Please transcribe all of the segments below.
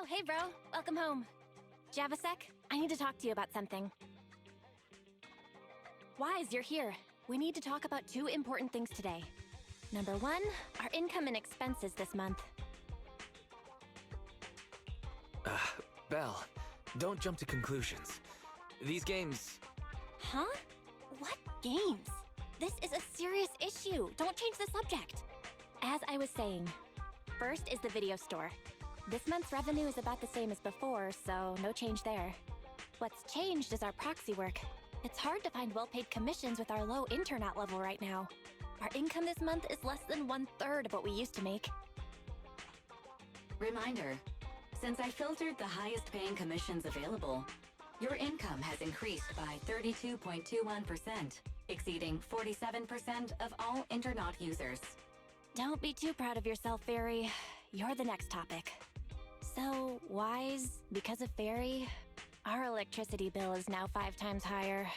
hey bro. Welcome home. Do you have a sec? I need to talk to you about something. Wise, you're here. We need to talk about two important things today. Number one, our income and expenses this month. Belle, don't jump to conclusions. These games... Huh? What games? This is a serious issue. Don't change the subject. As I was saying, first is the video store. This month's revenue is about the same as before, so no change there. What's changed is our proxy work. It's hard to find well-paid commissions with our low internet level right now. Our income this month is less than 1/3 of what we used to make. Reminder, since I filtered the highest paying commissions available, your income has increased by 32.21%, exceeding 47% of all internet users. Don't be too proud of yourself, Fairy. You're the next topic. So, Wise, because of Fairy, our electricity bill is now 5 times higher.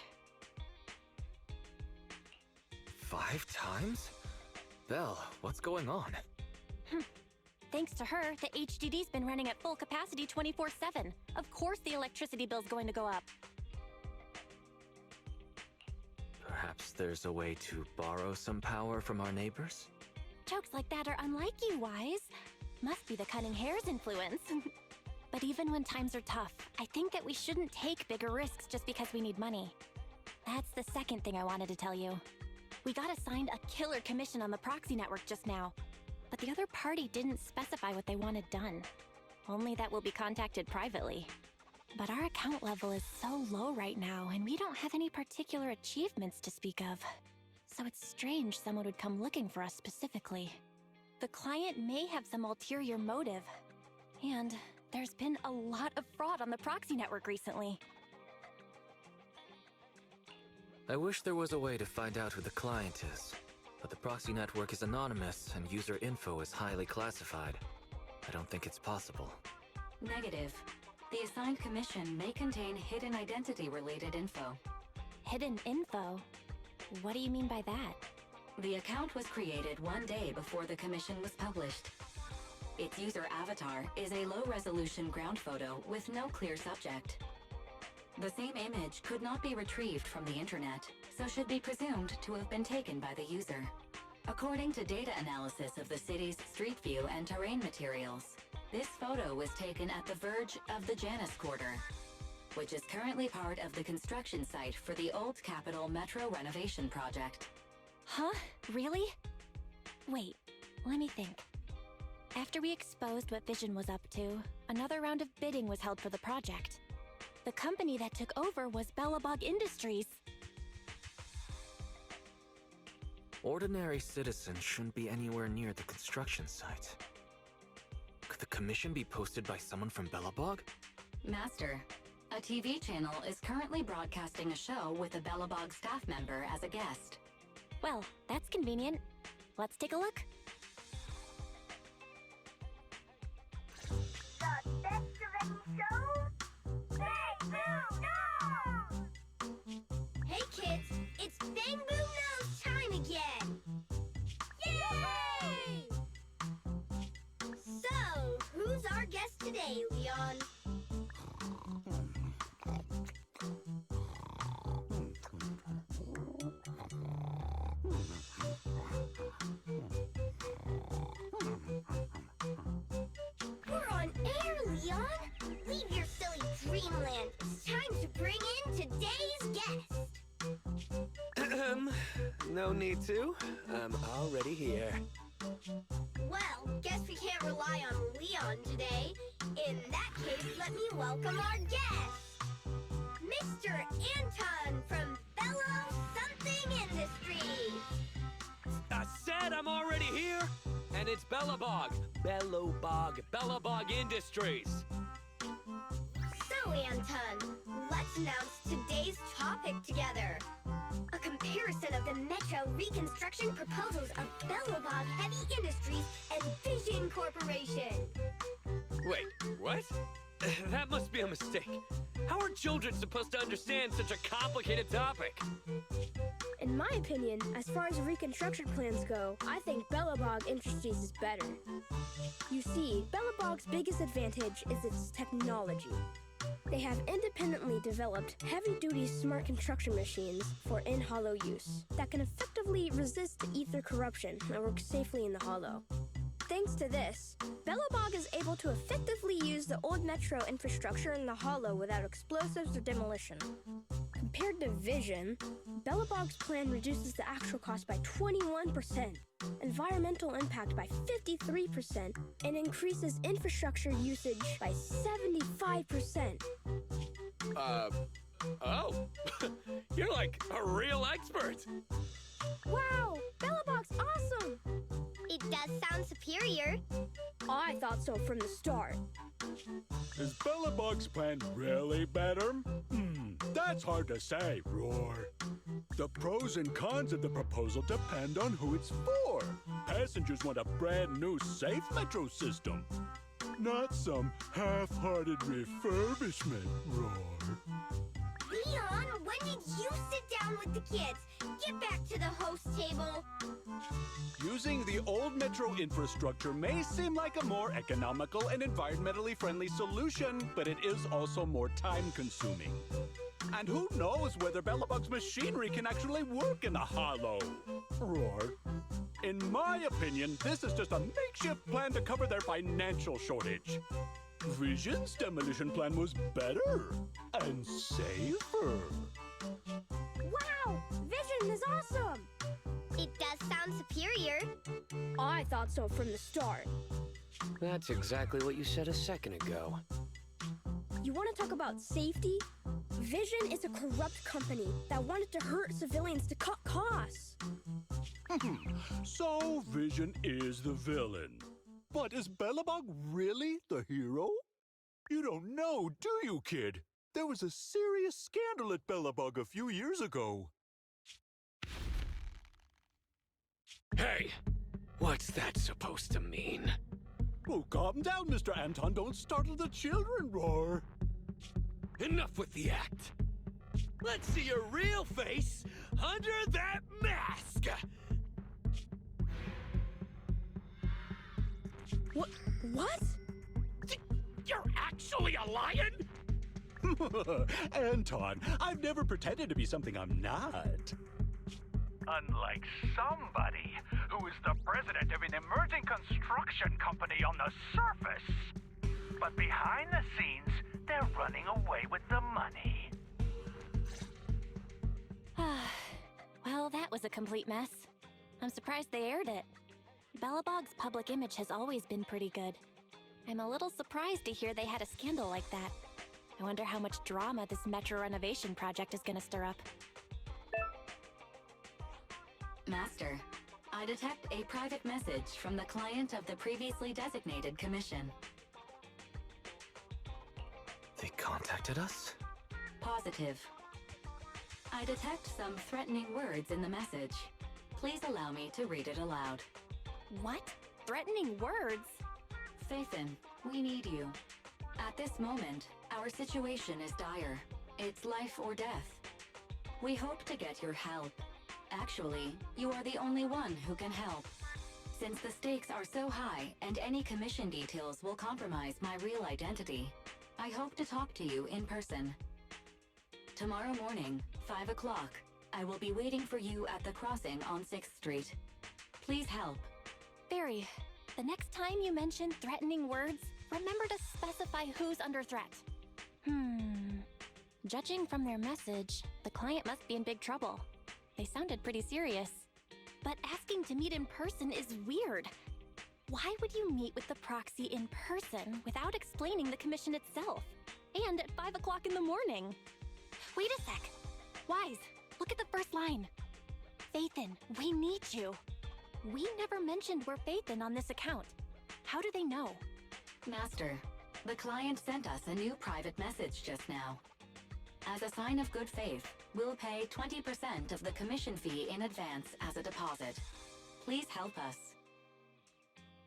5 times? Belle, what's going on? Thanks to her, the HDD's been running at full capacity 24/7. Of course the electricity bill's going to go up. Perhaps there's a way to borrow some power from our neighbors? Jokes like that are unlike you, Wise. Must be the cunning hair's influence. But even when times are tough, I think that we shouldn't take bigger risks just because we need money. That's the second thing I wanted to tell you. We got assigned a killer commission on the proxy network just now, but the other party didn't specify what they wanted done. Only that we'll be contacted privately. But our account level is so low right now, and we don't have any particular achievements to speak of. So it's strange someone would come looking for us specifically. The client may have some ulterior motive. And there's been a lot of fraud on the proxy network recently. I wish there was a way to find out who the client is, but the proxy network is anonymous and user info is highly classified. I don't think it's possible. Negative. The assigned commission may contain hidden identity-related info. Hidden info? What do you mean by that? The account was created 1 day before the commission was published. Its user avatar is a low-resolution ground photo with no clear subject. The same image could not be retrieved from the internet, so should be presumed to have been taken by the user. According to data analysis of the city's street view and terrain materials, this photo was taken at the verge of the Janus Quarter, which is currently part of the construction site for the Old Capitol Metro renovation project. Huh? Really? Wait, let me think. After we exposed what Vision was up to, another round of bidding was held for the project. The company that took over was Bellabog Industries. Ordinary citizens shouldn't be anywhere near the construction site. Could the commission be posted by someone from Bellabog? Master, a TV channel is currently broadcasting a show with a Bellabog staff member as a guest. Well, that's convenient. Let's take a look. The best of any show? Bang Boom Knows! Hey kids, it's Bang Boom Knows time again! Yay! So, who's our guest today, Leon? We're on air, Leon! Leave your silly dreamland. It's time to bring in today's guest. No need to. I'm already here. Well, guess we can't rely on Leon today. In that case, let me welcome our guest. Mr. Anton from Bellow Something Industries. I said I'm already here, and it's Bellabog. Bellabog Industries. So, Anton, let's announce today's topic together. A comparison of the Metro reconstruction proposals of Bellabog Heavy Industries and Vision Corporation. Wait, what? That must be a mistake. How are children supposed to understand such a complicated topic? In my opinion, as far as reconstruction plans go, I think Belobog Industries is better. You see, Belobog's biggest advantage is its technology. They have independently developed heavy-duty smart construction machines for in-hollow use that can effectively resist ether corruption and work safely in the hollow. Thanks to this, Belobog is able to effectively use the old metro infrastructure in the hollow without explosives or demolition. Compared to Vision, Belobog's plan reduces the actual cost by 21%, environmental impact by 53%, and increases infrastructure usage by 75%. Oh. You're like a real expert. Wow! Belobog's awesome! It does sound superior. I thought so from the start. Is Belobog's plan really better? That's hard to say, Roar. The pros and cons of the proposal depend on who it's for. Passengers want a brand new safe metro system, not some half-hearted refurbishment, Roar. Leon, when did you sit down with the kids? Get back to the host table. Using the old metro infrastructure may seem like a more economical and environmentally friendly solution, but it is also more time-consuming. And who knows whether Belobog's machinery can actually work in the hollow? Roar. In my opinion, this is just a makeshift plan to cover their financial shortage. Vision's demolition plan was better and safer. Wow! Vision is awesome! It does sound superior. I thought so from the start. That's exactly what you said a second ago. You want to talk about safety? Vision is a corrupt company that wanted to hurt civilians to cut costs. So Vision is the villain. But is Belobog really the hero? You don't know, do you, kid? There was a serious scandal at Belobog a few years ago. Hey, what's that supposed to mean? Oh, calm down, Mr. Anton. Don't startle the children, Roar. Enough with the act. Let's see your real face under that mask! What? You're actually a lion? Anton, I've never pretended to be something I'm not. Unlike somebody who is the president of an emerging construction company on the surface. But behind the scenes, they're running away with the money. Well, that was a complete mess. I'm surprised they aired it. Belobog's public image has always been pretty good. I'm a little surprised to hear they had a scandal like that. I wonder how much drama this metro renovation project is gonna stir up. Master, I detect a private message from the client of the previously designated commission. They contacted us? Positive. I detect some threatening words in the message. Please allow me to read it aloud. What? Threatening words? Faetón, we need you. At this moment, our situation is dire. It's life or death. We hope to get your help. Actually, you are the only one who can help. Since the stakes are so high and any commission details will compromise my real identity, I hope to talk to you in person. Tomorrow morning, 5 o'clock, I will be waiting for you at the crossing on 6th Street. Please help. Barry, the next time you mention threatening words, remember to specify who's under threat. Judging from their message, the client must be in big trouble. They sounded pretty serious. But asking to meet in person is weird. Why would you meet with the proxy in person without explaining the commission itself? And at 5 o'clock in the morning? Wait a sec. Wise, look at the first line. Faetón, we need you. We never mentioned we're Faetón on this account. How do they know? Master, the client sent us a new private message just now. As a sign of good faith, we'll pay 20% of the commission fee in advance as a deposit. Please help us.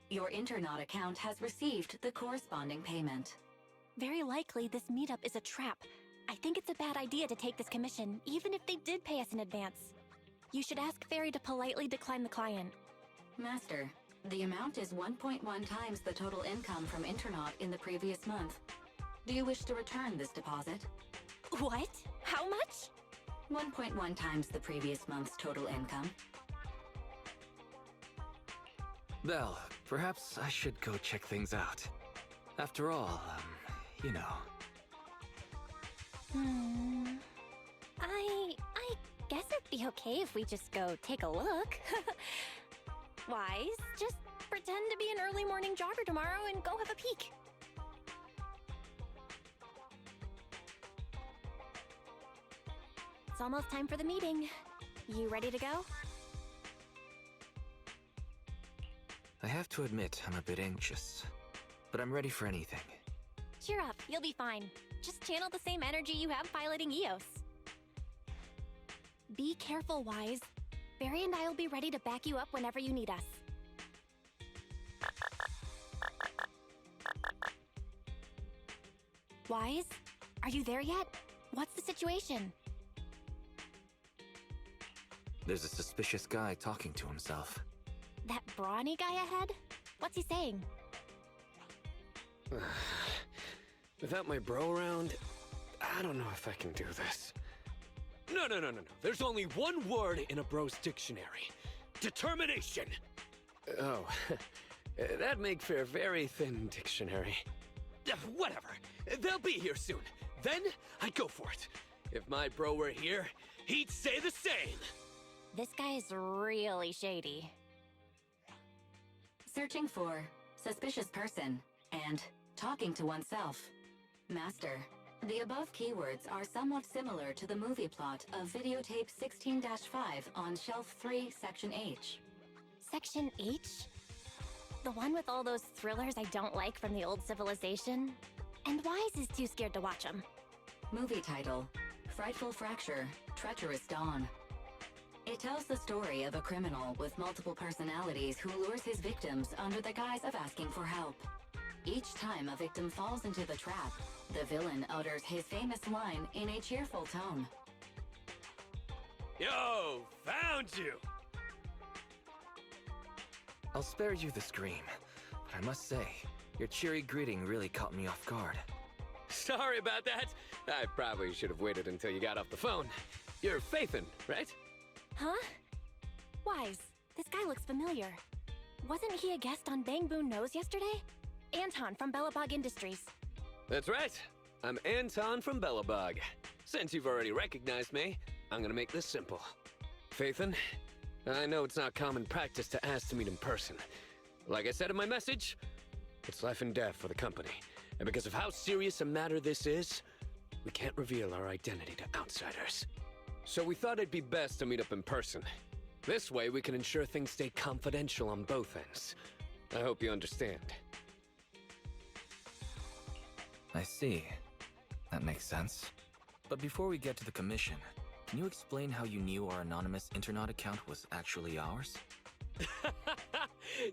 Your Internaut account has received the corresponding payment. Very likely this meetup is a trap. I think it's a bad idea to take this commission, even if they did pay us in advance. You should ask Fairy to politely decline the client. Master, the amount is 1.1 times the total income from Internaut in the previous month. Do you wish to return this deposit? What? How much? 1.1 times the previous month's total income. Belle, perhaps I should go check things out. After all, you know. I guess it'd be okay if we just go take a look. Wise, just pretend to be an early morning jogger tomorrow and go have a peek. It's almost time for the meeting. You ready to go? I have to admit, I'm a bit anxious. But I'm ready for anything. Cheer up, you'll be fine. Just channel the same energy you have piloting Eos. Be careful, Wise. Barry and I will be ready to back you up whenever you need us. Wise? Are you there yet? What's the situation? There's a suspicious guy talking to himself. That brawny guy ahead? What's he saying? Without my bro around, I don't know if I can do this. No. There's only one word in a bro's dictionary. Determination! Oh, that'd make for a very thin dictionary. Whatever. They'll be here soon. Then, I'd go for it. If my bro were here, he'd say the same. This guy is really shady. Searching for suspicious person and talking to oneself. Master, the above keywords are somewhat similar to the movie plot of videotape 16-5 on Shelf 3, Section H. Section H? The one with all those thrillers I don't like from the old civilization? And Wise is too scared to watch them. Movie title, Frightful Fracture, Treacherous Dawn. It tells the story of a criminal with multiple personalities who lures his victims under the guise of asking for help. Each time a victim falls into the trap, the villain utters his famous line in a cheerful tone. Yo, found you! I'll spare you the scream, but I must say, your cheery greeting really caught me off guard. Sorry about that. I probably should have waited until you got off the phone. You're Faetón, right? Huh? Wise, this guy looks familiar. Wasn't he a guest on Bang Boon Nose yesterday? Anton from Bellabog Industries. That's right. I'm Anton from Bellabog. Since you've already recognized me, I'm gonna make this simple. Faetón, I know it's not common practice to ask to meet in person. Like I said in my message, it's life and death for the company. And because of how serious a matter this is, we can't reveal our identity to outsiders. So we thought it'd be best to meet up in person. This way we can ensure things stay confidential on both ends. I hope you understand. I see. That makes sense. But before we get to the commission, can you explain how you knew our anonymous Internaut account was actually ours?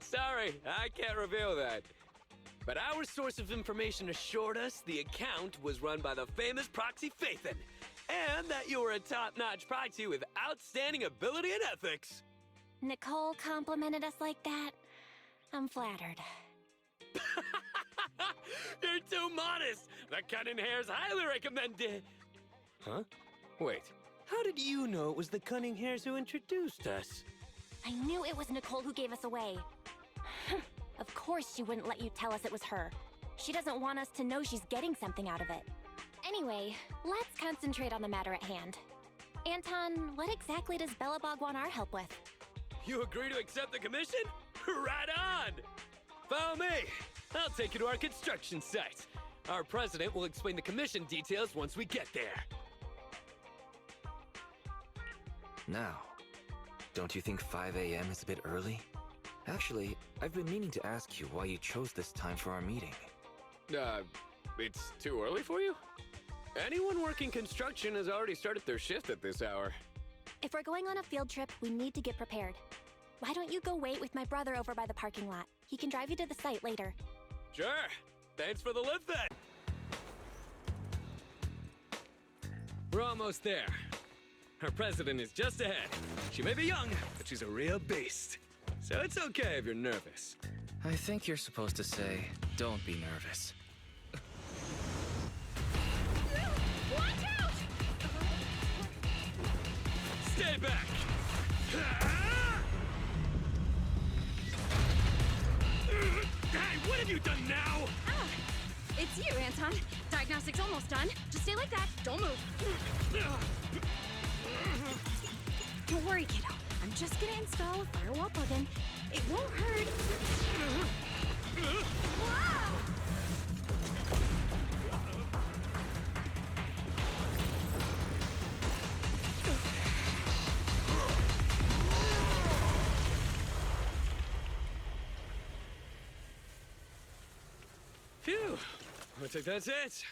Sorry, I can't reveal that. But our source of information assured us the account was run by the famous proxy Faetón, and that you were a top-notch proxy with outstanding ability and ethics. Nicole complimented us like that. I'm flattered. You're too modest! The cunning hairs highly recommended. Huh? Wait, how did you know it was the cunning hairs who introduced us? I knew it was Nicole who gave us away. Of course she wouldn't let you tell us it was her. She doesn't want us to know she's getting something out of it. Anyway, let's concentrate on the matter at hand. Anton, what exactly does Bellabog want our help with? You agree to accept the commission? Right on! Follow me! I'll take you to our construction site. Our president will explain the commission details once we get there. Now, don't you think 5 a.m. is a bit early? Actually, I've been meaning to ask you why you chose this time for our meeting. It's too early for you? Anyone working construction has already started their shift at this hour. If we're going on a field trip, we need to get prepared. Why don't you go wait with my brother over by the parking lot? He can drive you to the site later. Sure. Thanks for the lift then. We're almost there. Our president is just ahead. She may be young, but she's a real beast. So it's okay if you're nervous. I think you're supposed to say, don't be nervous. Watch out! Stay back! Hey, what have you done now? Ah, it's you, Anton. Diagnostic's almost done. Just stay like that. Don't move. Don't worry, kiddo. I'm just gonna install a firewall plugin. It won't hurt. Wow! Phew. I think that's it.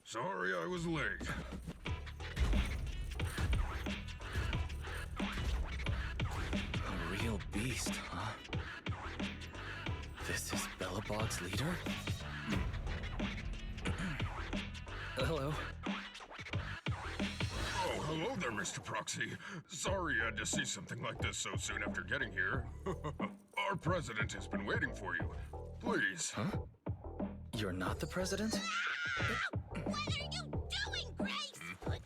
Sorry I was late. A real beast, huh? This is Belobog's leader? Hello. Oh, hello there, Mr. Proxy. Sorry you had to see something like this so soon after getting here. Our president has been waiting for you. Please. Huh? You're not the president? What are you doing, Grace? Put me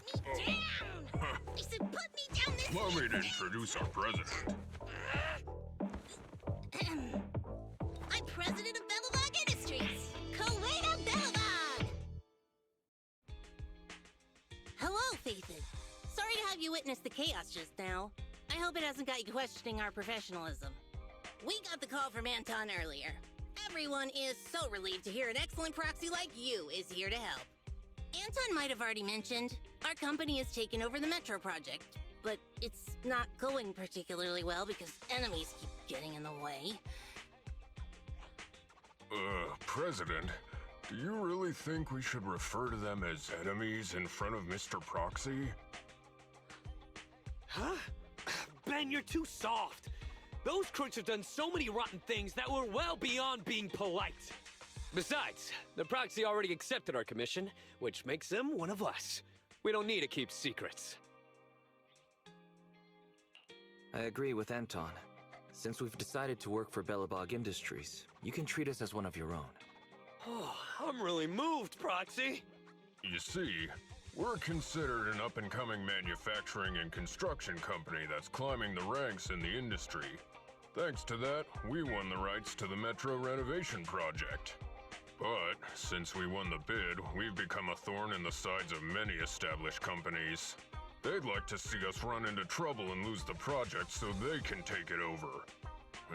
down! I said put me down this Allow me to introduce our president. I'm president of Belobog Industries, Coeda Belobog! Hello, Faetón. Sorry to have you witness the chaos just now. I hope it hasn't got you questioning our professionalism. We got the call from Anton earlier. Everyone is so relieved to hear an excellent proxy like you is here to help. Anton might have already mentioned, our company has taken over the Metro project, but it's not going particularly well because enemies keep getting in the way. President, do you really think we should refer to them as enemies in front of Mr. Proxy? Huh? Ben, you're too soft. Those crooks have done so many rotten things that were well beyond being polite. Besides, the proxy already accepted our commission, which makes them one of us. We don't need to keep secrets. I agree with Anton. Since we've decided to work for Belobog Industries, you can treat us as one of your own. Oh, I'm really moved, Proxy. You see, we're considered an up-and-coming manufacturing and construction company that's climbing the ranks in the industry. Thanks to that, we won the rights to the Metro renovation project. But since we won the bid, we've become a thorn in the sides of many established companies. They'd like to see us run into trouble and lose the project so they can take it over.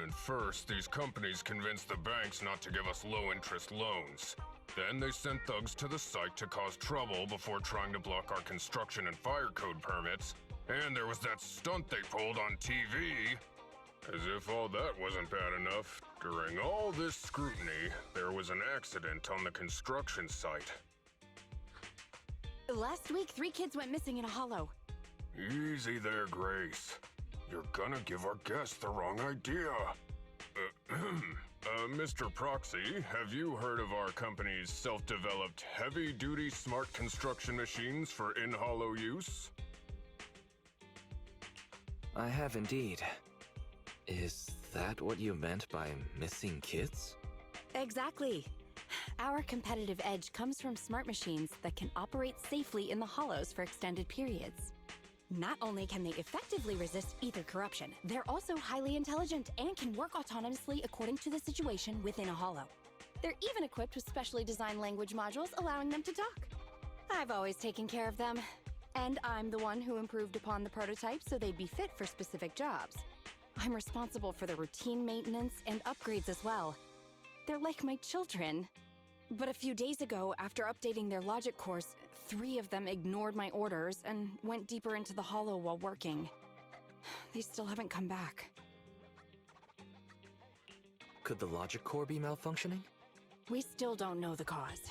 And first, these companies convinced the banks not to give us low-interest loans. Then they sent thugs to the site to cause trouble before trying to block our construction and fire code permits. And there was that stunt they pulled on TV. As if all that wasn't bad enough, during all this scrutiny, there was an accident on the construction site. Last week, 3 kids went missing in a hollow. Easy there, Grace. You're gonna give our guests the wrong idea. Mr. Proxy, have you heard of our company's self-developed heavy-duty smart construction machines for in-hollow use? I have indeed. Is that what you meant by missing kids? Exactly. Our competitive edge comes from smart machines that can operate safely in the hollows for extended periods. Not only can they effectively resist ether corruption, they're also highly intelligent and can work autonomously according to the situation within a hollow. They're even equipped with specially designed language modules allowing them to talk. I've always taken care of them, and I'm the one who improved upon the prototype so they'd be fit for specific jobs. I'm responsible for the routine maintenance and upgrades as well. They're like my children. But a few days ago, after updating their logic course, 3 of them ignored my orders and went deeper into the hollow while working. They still haven't come back. Could the logic core be malfunctioning? We still don't know the cause.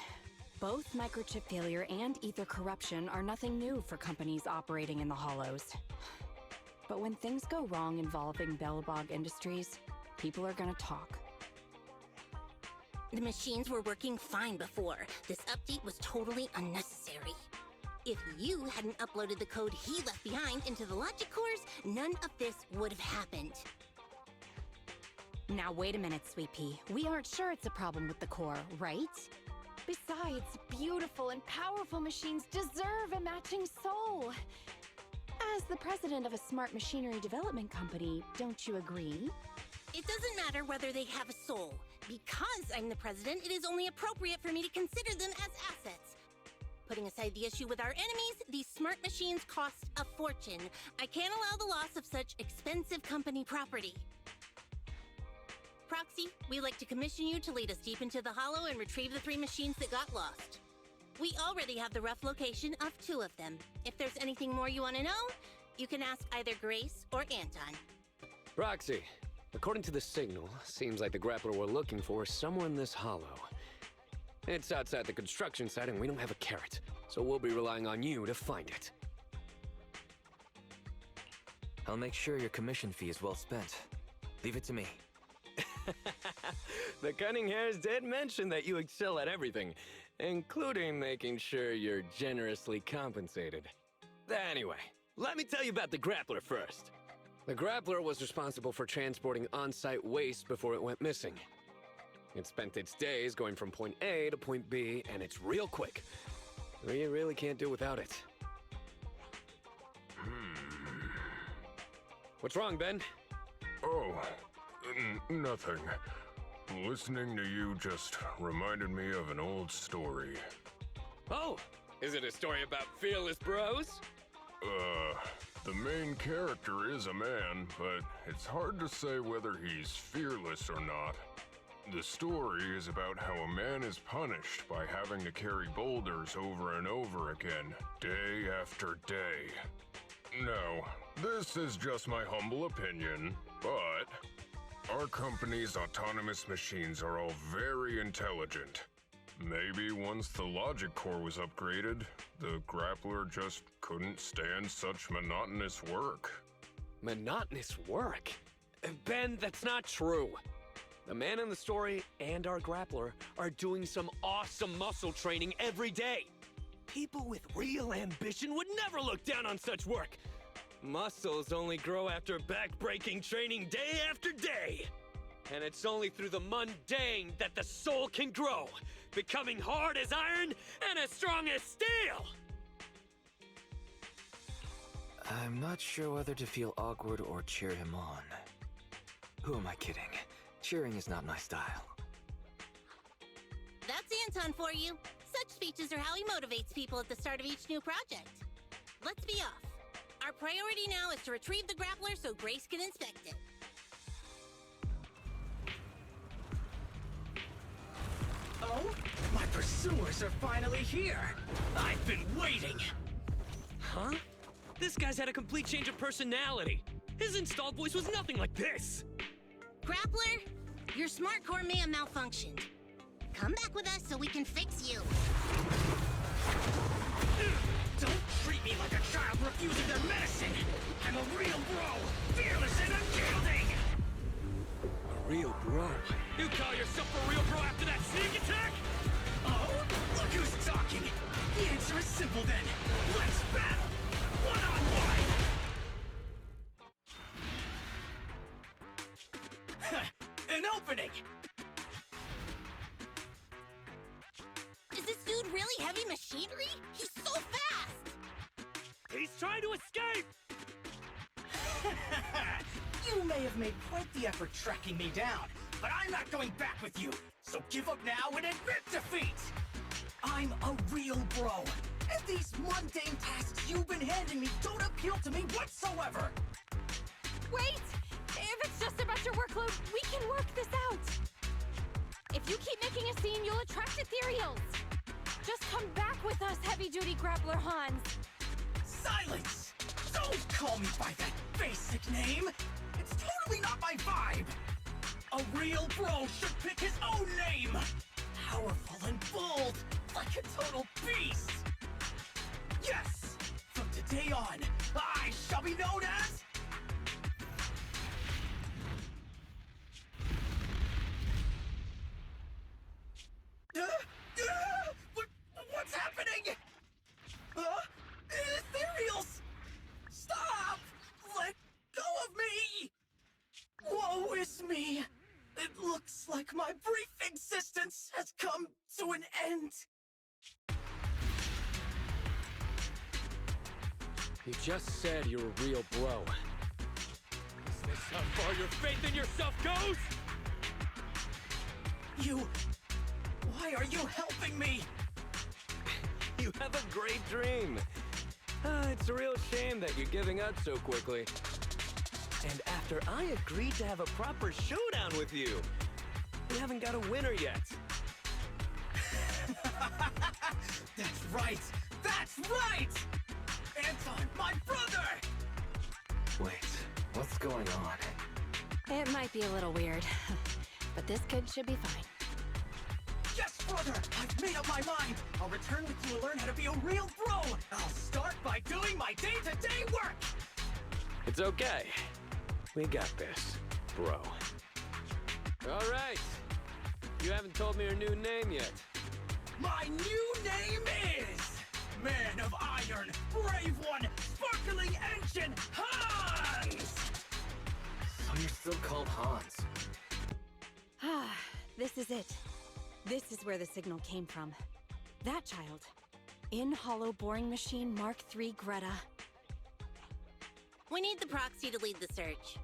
Both microchip failure and ether corruption are nothing new for companies operating in the hollows. But when things go wrong involving Belobog Industries, people are gonna talk. The machines were working fine before. This update was totally unnecessary. If you hadn't uploaded the code he left behind into the logic cores, none of this would have happened. Now wait a minute, Sweet Pea. We aren't sure it's a problem with the core, right? Besides, beautiful and powerful machines deserve a matching soul. As the president of a smart machinery development company, don't you agree? It doesn't matter whether they have a soul. Because I'm the president, it is only appropriate for me to consider them as assets. Putting aside the issue with our enemies, these smart machines cost a fortune. I can't allow the loss of such expensive company property. Proxy, we'd like to commission you to lead us deep into the hollow and retrieve the 3 machines that got lost. We already have the rough location of 2 of them. If there's anything more you want to know, you can ask either Grace or Anton. Roxy, according to the signal, seems like the grappler we're looking for is somewhere in this hollow. It's outside the construction site and we don't have a carrot, so we'll be relying on you to find it. I'll make sure your commission fee is well spent. Leave it to me. The cunning hairs did mention that you excel at everything, including making sure you're generously compensated. Anyway, let me tell you about the grappler first. The grappler was responsible for transporting on-site waste before it went missing. It spent its days going from point A to point B, and it's real quick. We really can't do without it. What's wrong, Ben? Oh, nothing. Listening to you just reminded me of an old story. Oh, is it a story about fearless bros? The main character is a man, but it's hard to say whether he's fearless or not. The story is about how a man is punished by having to carry boulders over and over again, day after day. No, this is just my humble opinion, but our company's autonomous machines are all very intelligent. Maybe once the logic core was upgraded, the grappler just couldn't stand such monotonous work. Monotonous work? Ben, that's not true. The man in the story and our grappler are doing some awesome muscle training every day. People with real ambition would never look down on such work. Muscles only grow after back-breaking training day after day. And it's only through the mundane that the soul can grow, becoming hard as iron and as strong as steel! I'm not sure whether to feel awkward or cheer him on. Who am I kidding? Cheering is not my style. That's Anton for you. Such speeches are how he motivates people at the start of each new project. Let's be off. Our priority now is to retrieve the grappler so Grace can inspect it. Oh? My pursuers are finally here! I've been waiting! Huh? This guy's had a complete change of personality. His installed voice was nothing like this. Grappler, your smart core may have malfunctioned. Come back with us so we can fix you. Don't treat me like a child refusing their medicine! I'm a real bro, fearless and unyielding! A real bro? You call yourself a real bro after that sneak attack? Oh? Look who's talking! The answer is simple then. Let's battle! One-on-one! An opening! Is this dude really heavy machinery? He's so fast! He's trying to escape! You may have made quite the effort tracking me down, but I'm not going back with you, so give up now and admit defeat! I'm a real bro, and these mundane tasks you've been handing me don't appeal to me whatsoever! Wait! If it's just about your workload, we can work this out! If you keep making a scene, you'll attract ethereals! Just come back with us, heavy-duty grappler Hans! Silence! Don't call me by that basic name! It's totally not my vibe! A real bro should pick his own name! Powerful and bold, like a total beast! Yes! From today on, I shall be known as... What's happening? to an end! You just said you're a real bro. Is this how far your faith in yourself goes? Why are you helping me? You have a great dream. It's a real shame that you're giving up so quickly. And after I agreed to have a proper showdown with you, we haven't got a winner yet. That's right! That's right! Anton, my brother! Wait, what's going on? It might be a little weird, but this kid should be fine. Yes, brother! I've made up my mind! I'll return with you to learn how to be a real bro! I'll start by doing my day-to-day work! It's okay. We got this, bro. All right. You haven't told me your new name yet. My new name is... Man of Iron, Brave One, Sparkling Engine, Hans! So you're still called Hans. Ah, this is it. This is where the signal came from. That child. In hollow boring machine Mark III Greta. We need the proxy to lead the search.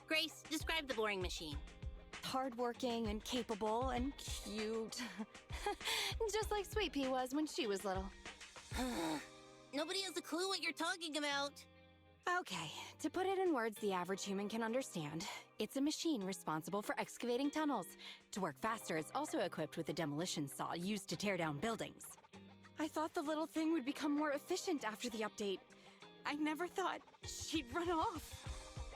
Grace, describe the boring machine. Hardworking and capable and cute. Just like Sweet Pea was when she was little. Nobody has a clue what you're talking about. Okay, to put it in words the average human can understand, it's a machine responsible for excavating tunnels. To work faster, it's also equipped with a demolition saw used to tear down buildings. I thought the little thing would become more efficient after the update. I never thought she'd run off.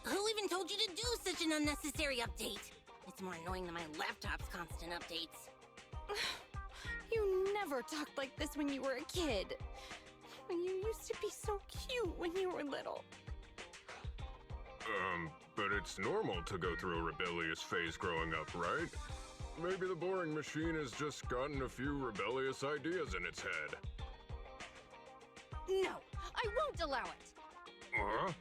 Who even told you to do such an unnecessary update? It's more annoying than my laptop's constant updates. You never talked like this when you were a kid. You used to be so cute when you were little. But it's normal to go through a rebellious phase growing up, right? Maybe the boring machine has just gotten a few rebellious ideas in its head. No, I won't allow it. Huh?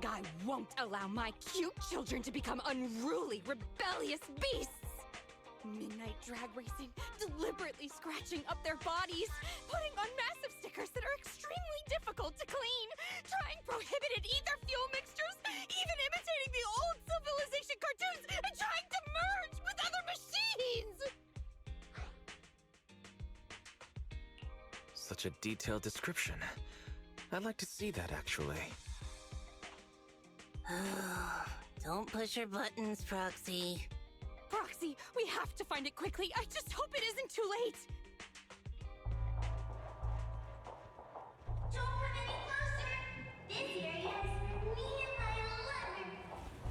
I won't allow my cute children to become unruly, rebellious beasts! Midnight drag racing, deliberately scratching up their bodies, putting on massive stickers that are extremely difficult to clean, trying prohibited ether fuel mixtures, even imitating the old civilization cartoons, and trying to merge with other machines! Such a detailed description. I'd like to see that, actually. Don't push your buttons, Proxy. Proxy, we have to find it quickly. I just hope it isn't too late. Don't come any closer! This area is me and my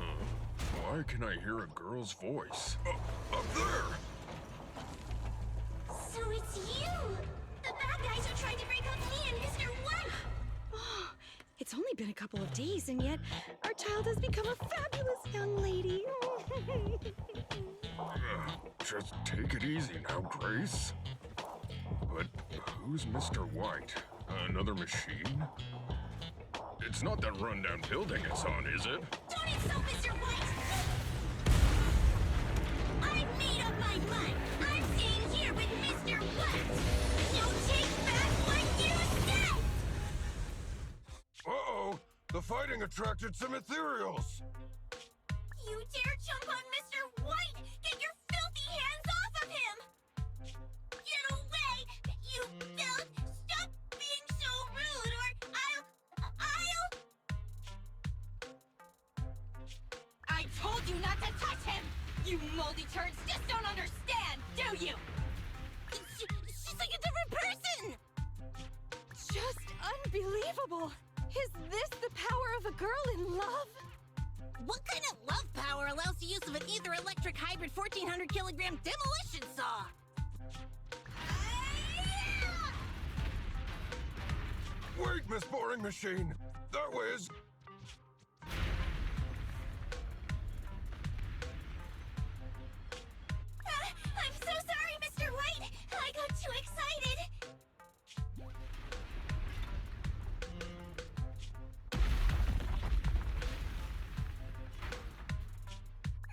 lover! Why can I hear a girl's voice? Up there! So it's you! The bad guys are trying to break up me and Mr. White! It's only been a couple of days, and yet our child has become a fabulous young lady. Just take it easy now, Grace. But who's Mr. White? Another machine? It's not that rundown building it's on, is it? Don't insult Mr. White! I've made up my mind! I'm staying here with Mr. White! So take back what you said! Uh-oh! The fighting attracted some ethereals! You dare jump on Mr. White! Get your filthy hands off of him! Get away! You filth! Stop being so rude or I told you not to touch him! You moldy turds just don't understand, do you? She's like a different person! Just unbelievable! Is this the power of a girl in love? What kind of love power allows the use of an ether-electric hybrid 1,400 kilogram demolition saw? Wait, Miss Boring Machine! That way is... I'm so sorry, Mr. White! I got too excited!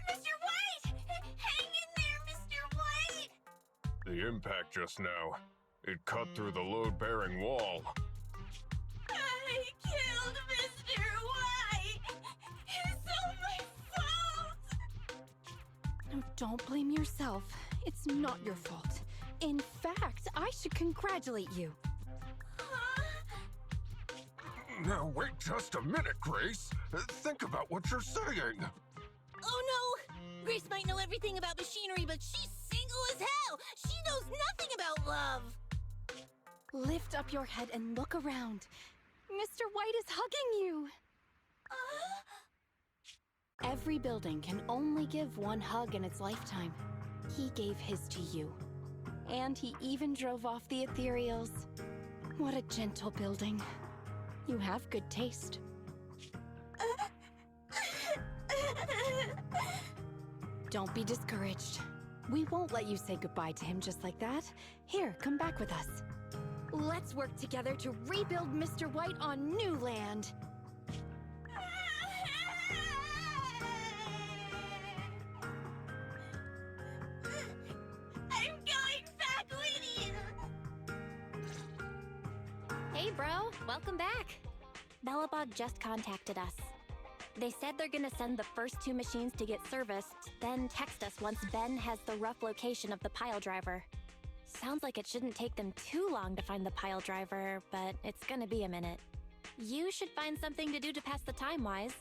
Mr. White! Hang in there, Mr. White! The the impact just now. It cut through the load-bearing wall. I killed Mr. White! It's all my fault! No, don't blame yourself. It's not your fault. In fact, I should congratulate you. Now wait just a minute, Grace. Think about what you're saying. Oh no! Grace might know everything about machinery, but she's single as hell! She knows nothing about love! Lift up your head and look around. Mr. White is hugging you. Every building can only give one hug in its lifetime. He gave his to you. And he even drove off the ethereals. What a gentle building. You have good taste. Don't be discouraged. We won't let you say goodbye to him just like that. Here, come back with us. Let's work together to rebuild Mr. White on new land. I'm going back with you! Hey, bro. Welcome back. Bellabog just contacted us. They said they're gonna send the first 2 machines to get serviced, then text us once Ben has the rough location of the pile driver. Sounds like it shouldn't take them too long to find the pile driver, but it's gonna be a minute. You should find something to do to pass the time, Wise.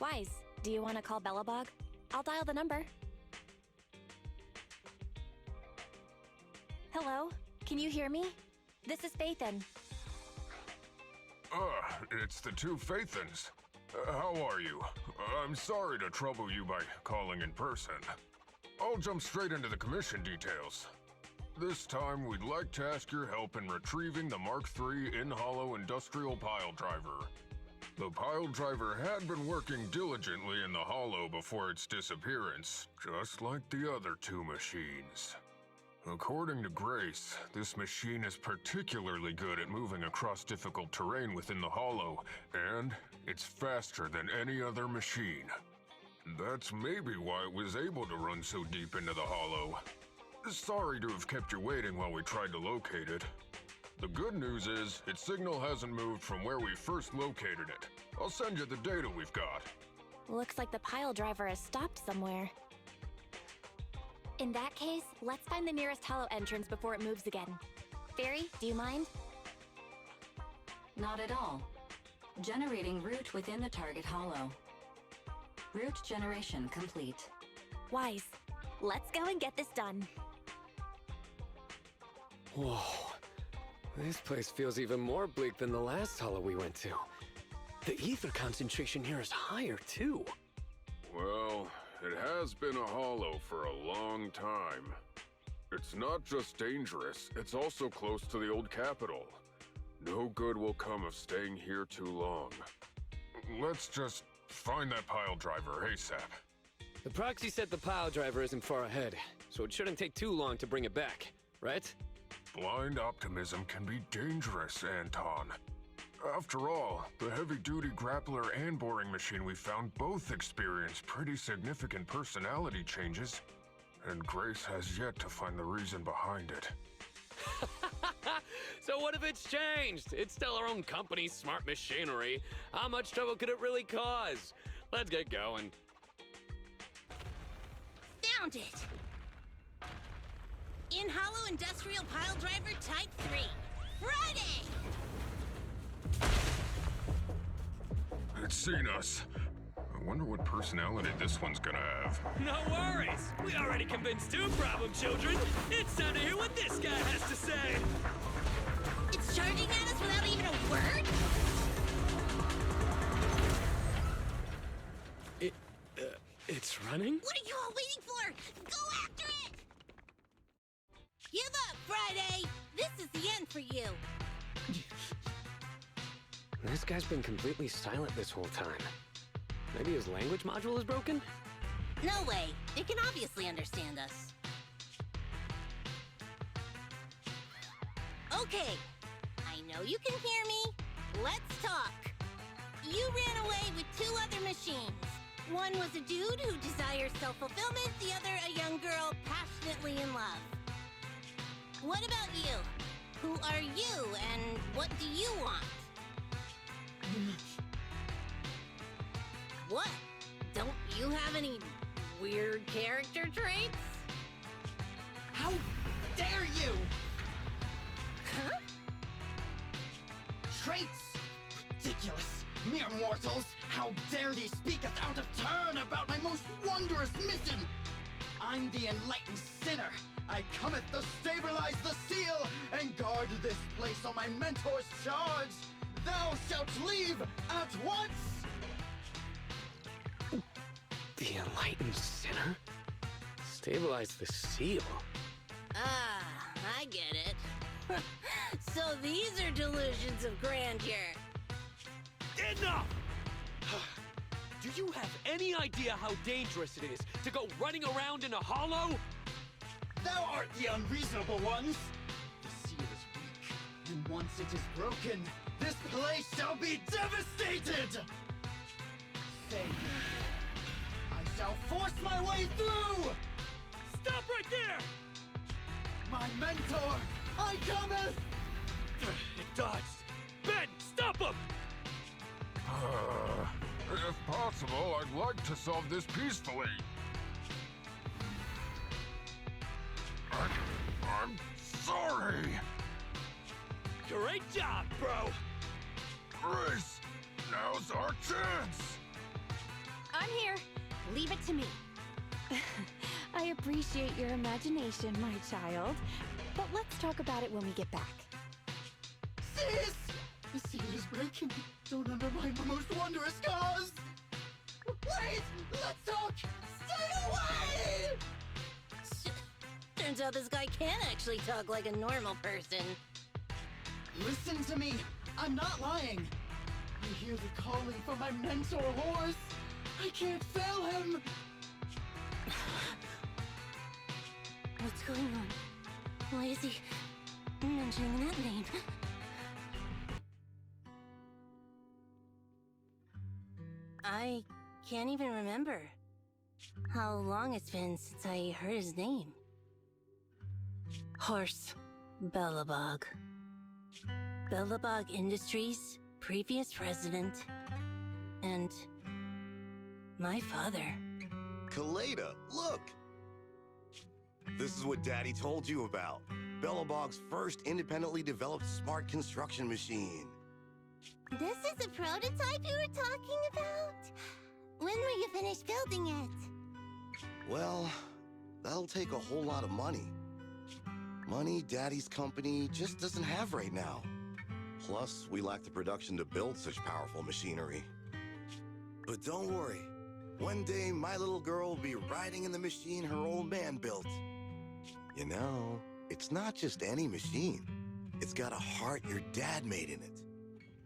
Wise, do you want to call Bellabog? I'll dial the number. Hello? Can you hear me? This is Faetón. It's the 2 Faethons. How are you? I'm sorry to trouble you by calling in person. I'll jump straight into the commission details. This time, we'd like to ask your help in retrieving the Mark III in-hollow industrial pile driver. The pile driver had been working diligently in the hollow before its disappearance, just like the other 2 machines. According to Grace, this machine is particularly good at moving across difficult terrain within the hollow, and it's faster than any other machine. That's maybe why it was able to run so deep into the hollow. Sorry to have kept you waiting while we tried to locate it. The good news is, its signal hasn't moved from where we first located it. I'll send you the data we've got. Looks like the pile driver has stopped somewhere. In that case, let's find the nearest hollow entrance before it moves again. Fairy, do you mind? Not at all. Generating route within the target hollow. Route generation complete. Wise, let's go and get this done. Whoa. This place feels even more bleak than the last hollow we went to. The ether concentration here is higher, too. Well, it has been a hollow for a long time. It's not just dangerous, it's also close to the old capital. No good will come of staying here too long. Let's just find that pile driver ASAP. The proxy said the pile driver isn't far ahead, so it shouldn't take too long to bring it back, right? Blind optimism can be dangerous, Anton. After all, the heavy-duty grappler and boring machine we found both experienced pretty significant personality changes, and Grace has yet to find the reason behind it. So what if it's changed? It's still our own company's smart machinery. How much trouble could it really cause? Let's get going. Found it! In-hollow industrial pile driver type 3. Friday! It's seen us. I wonder what personality this one's gonna have. No worries! We already convinced 2 problem children! It's time to hear what this guy has to say! It's charging at us without even a word? It's running? What are you all waiting for? Go after it! Give up, Friday! This is the end for you! This guy's been completely silent this whole time. Maybe his language module is broken? No way! It can obviously understand us. Okay, I know you can hear me. Let's talk. You ran away with 2 other machines. One was a dude who desires self-fulfillment, the other a young girl passionately in love. What about you? Who are you, and what do you want? What? Don't you have any weird character traits? How dare you! Huh? Traits? Ridiculous! Mere mortals! How dare thee speaketh out of turn about my most wondrous mission! I'm the enlightened sinner! I cometh to stabilize the seal and guard this place on my mentor's charge! Thou shalt leave at once! The enlightened sinner? Stabilize the seal? Ah, I get it. So these are delusions of grandeur. Enough! Do you have any idea how dangerous it is to go running around in a hollow? Thou art the unreasonable ones! The seal is weak, and once it is broken, this place shall be devastated! Say no. I shall force my way through! Stop right there! My mentor, I cometh! It dodged! Ben, stop him! If possible, I'd like to solve this peacefully. I'm sorry. Great job, bro! Grace, now's our chance. I'm here. Leave it to me. I appreciate your imagination, my child. But let's talk about it when we get back. Sis! The seal is breaking. Don't undermine my most wondrous cause! Wait! Let's talk! Stay away! Turns out this guy can actually talk like a normal person. Listen to me! I'm not lying! I hear the calling from my mentor horse! I can't fail him! What's going on? Why is he mentioning that name? I can't even remember how long it's been since I heard his name. Horse Belobog. Belobog Industries, previous president, and my father. Kaleda, look! This is what Daddy told you about. Belobog's first independently developed smart construction machine. This is the prototype you were talking about? When will you finish building it? Well, that'll take a whole lot of money. Money Daddy's company just doesn't have right now. Plus, we lack the production to build such powerful machinery. But don't worry. One day, my little girl will be riding in the machine her old man built. You know, it's not just any machine. It's got a heart your dad made in it.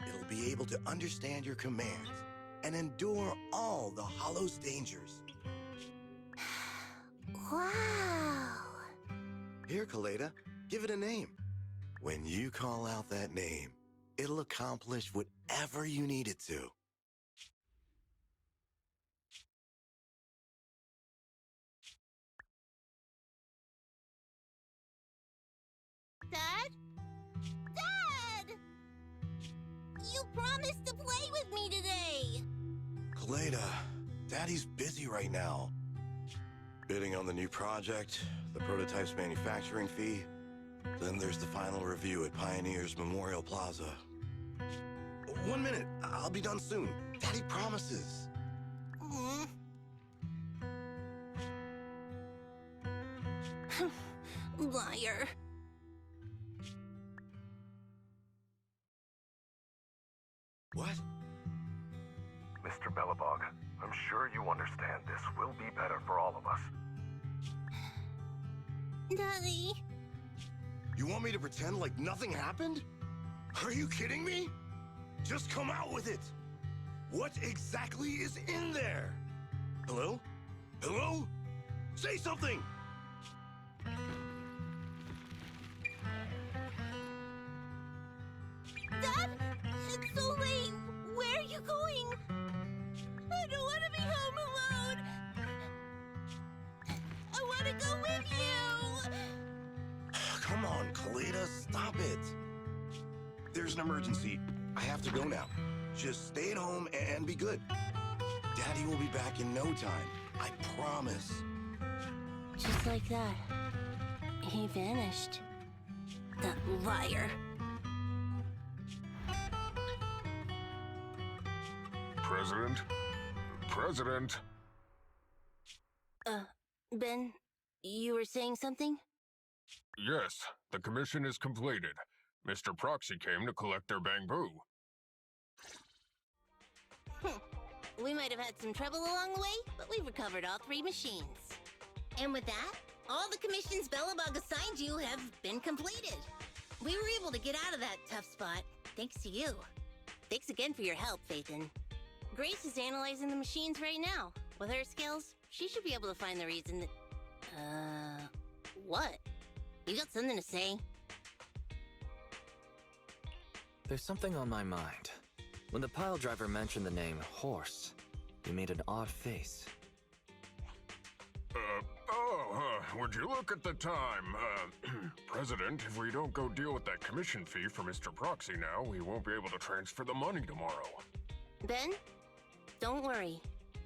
It'll be able to understand your commands and endure all the Hollow's dangers. Wow! Here, Kaleda, give it a name. When you call out that name, it'll accomplish whatever you need it to. Dad? Dad! You promised to play with me today! Kaleda, Daddy's busy right now. Bidding on the new project, the prototype's manufacturing fee, then there's the final review at Pioneer's Memorial Plaza. 1 minute, I'll be done soon. Daddy promises. Liar. What? Mr. Belobog, I'm sure you understand this will be better for all of us. Daddy. You want me to pretend like nothing happened? Are you kidding me? Just come out with it. What exactly is in there? Hello? Hello? Say something! Dad? It's so late. Where are you going? I don't want to be home alone. I want to go with you. Come on, Kaleda, stop it. There's an emergency. I have to go now. Just stay at home and be good. Daddy will be back in no time. I promise. Just like that, he vanished. That liar. President? President? Ben, you were saying something? Yes, the commission is completed. Mr. Proxy came to collect their bamboo. We might have had some trouble along the way, but we've recovered all 3 machines. And with that, all the commissions Belobog assigned you have been completed. We were able to get out of that tough spot, thanks to you. Thanks again for your help, Faetón. Grace is analyzing the machines right now. With her skills, she should be able to find the reason that... what? You got something to say? There's something on my mind. When the pile driver mentioned the name horse, he made an odd face. Would you look at the time? President, if we don't go deal with that commission fee for Mr. Proxy now, we won't be able to transfer the money tomorrow. Ben, don't worry.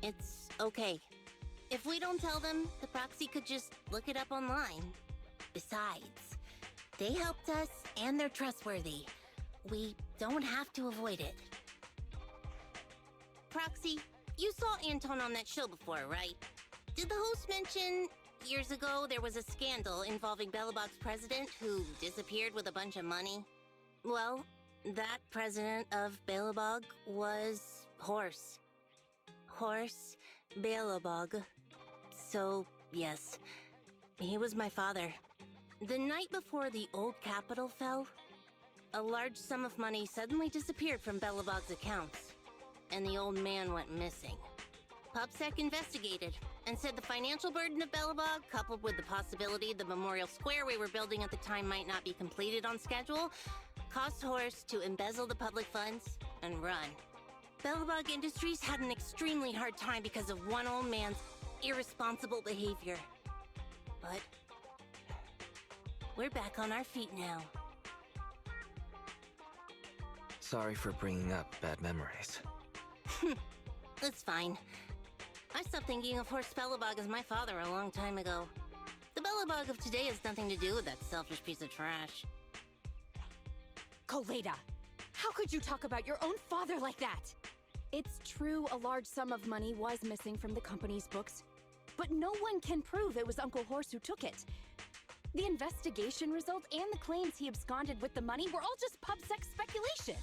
It's okay. If we don't tell them, the proxy could just look it up online. Besides, they helped us and they're trustworthy. We don't have to avoid it. Proxy, you saw Anton on that show before, right? Did the host mention years ago there was a scandal involving Belobog's president who disappeared with a bunch of money? Well, that president of Belobog was Horse. Horse Belobog. So, yes, he was my father. The night before the old capital fell, a large sum of money suddenly disappeared from Belobog's accounts, and the old man went missing. PubSec investigated and said the financial burden of Belobog, coupled with the possibility the memorial square we were building at the time might not be completed on schedule, caused Horse to embezzle the public funds and run. Belobog Industries had an extremely hard time because of one old man's irresponsible behavior. But we're back on our feet now. Sorry for bringing up bad memories. That's fine. I stopped thinking of Horse Belobog as my father a long time ago. The Belobog of today has nothing to do with that selfish piece of trash. Kaleda, how could you talk about your own father like that? It's true a large sum of money was missing from the company's books, but no one can prove it was Uncle Horse who took it. The investigation result and the claims he absconded with the money were all just PubSec speculation.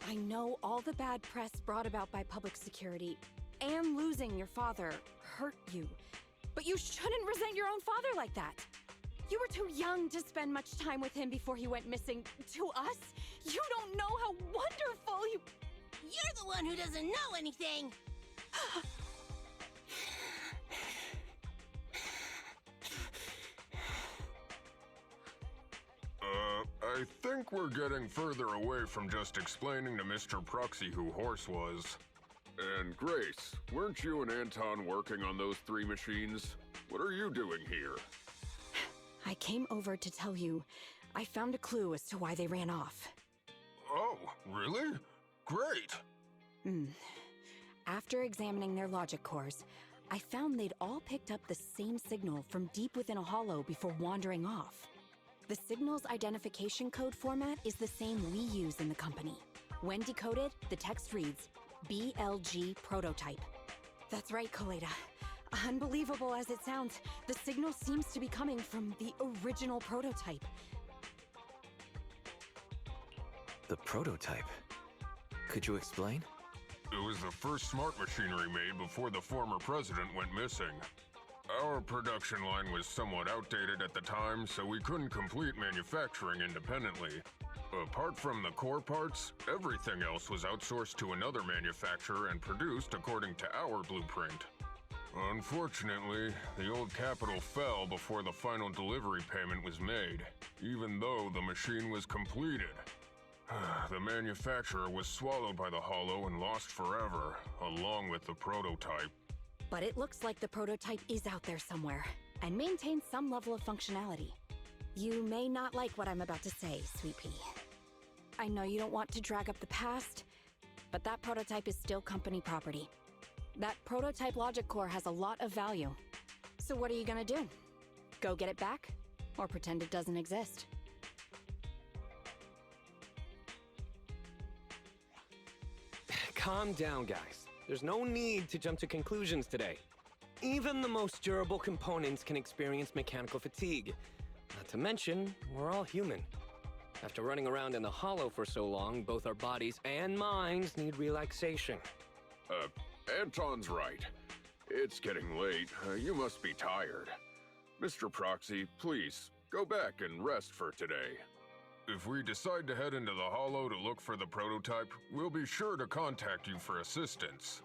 I know all the bad press brought about by public security and losing your father hurt you, but you shouldn't resent your own father like that. You were too young to spend much time with him before he went missing. To us, you don't know how wonderful you... You're the one who doesn't know anything! I think we're getting further away from just explaining to Mr. Proxy who Horse was. And Grace, weren't you and Anton working on those 3 machines? What are you doing here? I came over to tell you I found a clue as to why they ran off. Oh, really? Great! After examining their logic cores, I found they'd all picked up the same signal from deep within a hollow before wandering off. The signal's identification code format is the same we use in the company. When decoded, the text reads, BLG prototype. That's right, Kaleda. Unbelievable as it sounds, the signal seems to be coming from the original prototype. The prototype? Could you explain? It was the first smart machinery made before the former president went missing. Our production line was somewhat outdated at the time, so we couldn't complete manufacturing independently. Apart from the core parts, everything else was outsourced to another manufacturer and produced according to our blueprint. Unfortunately, the old capital fell before the final delivery payment was made, even though the machine was completed. The manufacturer was swallowed by the hollow and lost forever, along with the prototype. But it looks like the prototype is out there somewhere, and maintains some level of functionality. You may not like what I'm about to say, Sweet Pea. I know you don't want to drag up the past, but that prototype is still company property. That prototype logic core has a lot of value. So what are you gonna do? Go get it back? Or pretend it doesn't exist? Calm down, guys. There's no need to jump to conclusions today. Even the most durable components can experience mechanical fatigue. Not to mention, we're all human. After running around in the hollow for so long, both our bodies and minds need relaxation. Anton's right. It's getting late. You must be tired. Mr. Proxy, please, go back and rest for today. If we decide to head into the hollow to look for the prototype, we'll be sure to contact you for assistance.